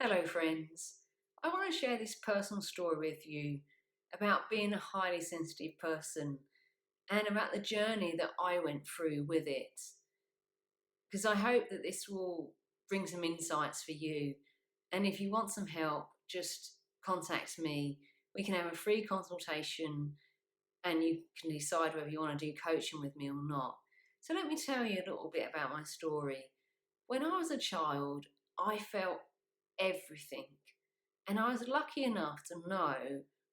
Hello, friends. I want to share this personal story with you about being a highly sensitive person and about the journey that I went through with it. Because I hope that this will bring some insights for you. And if you want some help, just contact me. We can have a free consultation and you can decide whether you want to do coaching with me or not. So, let me tell you a little bit about my story. When I was a child, I felt everything. And I was lucky enough to know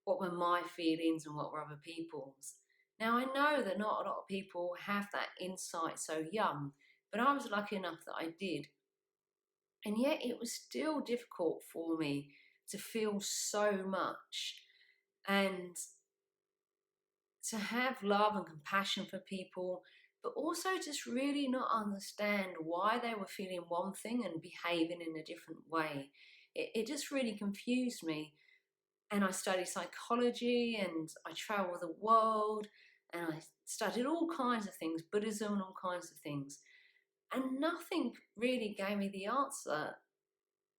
what were my feelings and what were other people's. Now, I know that not a lot of people have that insight so young, but I was lucky enough that I did. And yet, it was still difficult for me to feel so much and to have love and compassion for people, but also just really not understand why they were feeling one thing and behaving in a different way. It just really confused me. And I studied psychology and I traveled the world and I studied all kinds of things, Buddhism and all kinds of things. And nothing really gave me the answer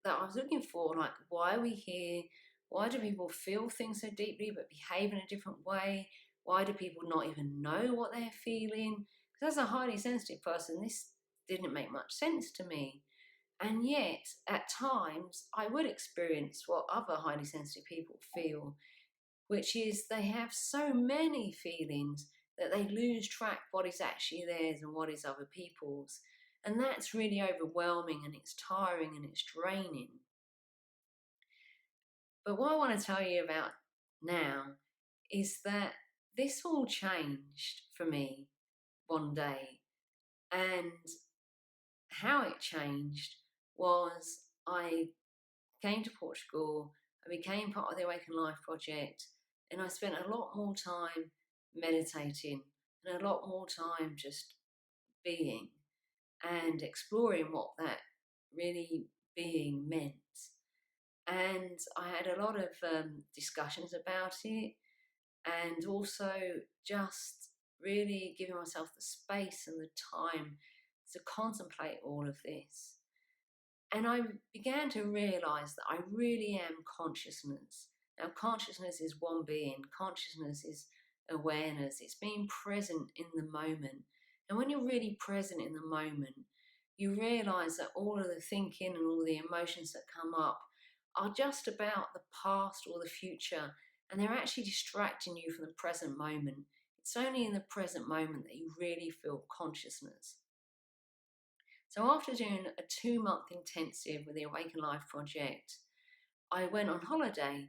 that I was looking for. Like, why are we here? Why do people feel things so deeply but behave in a different way? Why do people not even know what they're feeling? Because as a highly sensitive person, this didn't make much sense to me. And yet, at times, I would experience what other highly sensitive people feel, which is they have so many feelings that they lose track what is actually theirs and what is other people's. And that's really overwhelming and it's tiring and it's draining. But what I want to tell you about now is that this all changed for me one day. And how it changed was I came to Portugal, I became part of the Awaken Life project, and I spent a lot more time meditating and a lot more time just being and exploring what that really being meant. And I had a lot of discussions about it, and also just really giving myself the space and the time to contemplate all of this. And I began to realize that I really am consciousness. Now, consciousness is one being, consciousness is awareness, it's being present in the moment. And when you're really present in the moment, you realize that all of the thinking and all the emotions that come up are just about the past or the future, and they're actually distracting you from the present moment. It's only in the present moment that you really feel consciousness. So after doing a 2 month intensive with the Awaken Life project, I went on holiday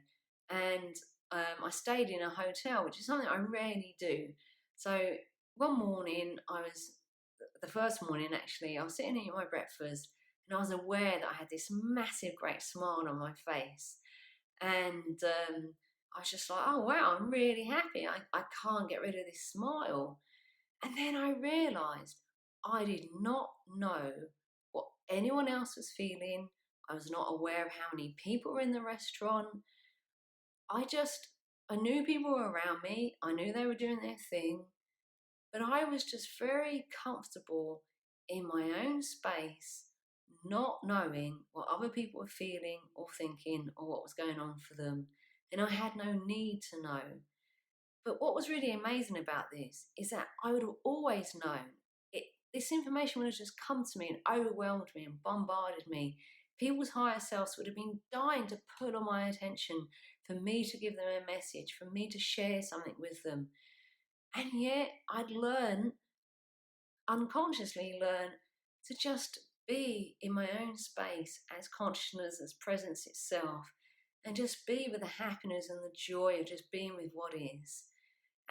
and I stayed in a hotel, which is something I rarely do. So one morning, the first morning actually, I was sitting eating my breakfast and I was aware that I had this massive, great smile on my face. And I was just like, oh wow, I'm really happy. I can't get rid of this smile. And then I realised I did not know what anyone else was feeling. I was not aware of how many people were in the restaurant. I knew people were around me. I knew they were doing their thing. But I was just very comfortable in my own space, not knowing what other people were feeling or thinking or what was going on for them. And I had no need to know. But what was really amazing about this is that I would have always known it. This information would have just come to me and overwhelmed me and bombarded me. People's higher selves would have been dying to pull on my attention, for me to give them a message, for me to share something with them. And yet I'd unconsciously learn to just be in my own space as consciousness, as presence itself, and just be with the happiness and the joy of just being with what is.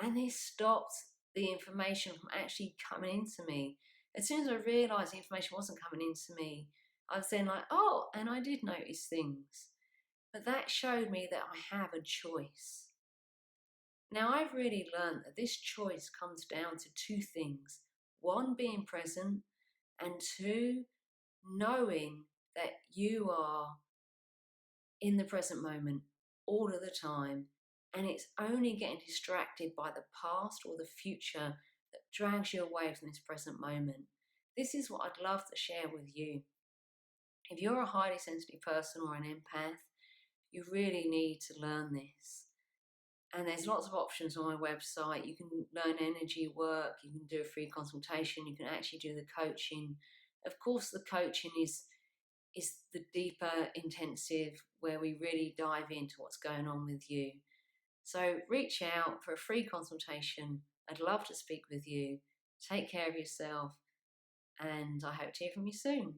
And this stopped the information from actually coming into me. As soon as I realised the information wasn't coming into me, I was then like, oh, and I did notice things. But that showed me that I have a choice. Now, I've really learned that this choice comes down to two things: one, being present, and two, knowing that you are in the present moment all of the time, and it's only getting distracted by the past or the future that drags you away from this present moment. This is what I'd love to share with you. If you're a highly sensitive person or an empath, you really need to learn this. And there's lots of options on my website. You can learn energy work, you can do a free consultation, you can actually do the coaching. Of course, the coaching is the deeper, intensive, where we really dive into what's going on with you. So reach out for a free consultation. I'd love to speak with you. Take care of yourself, and I hope to hear from you soon.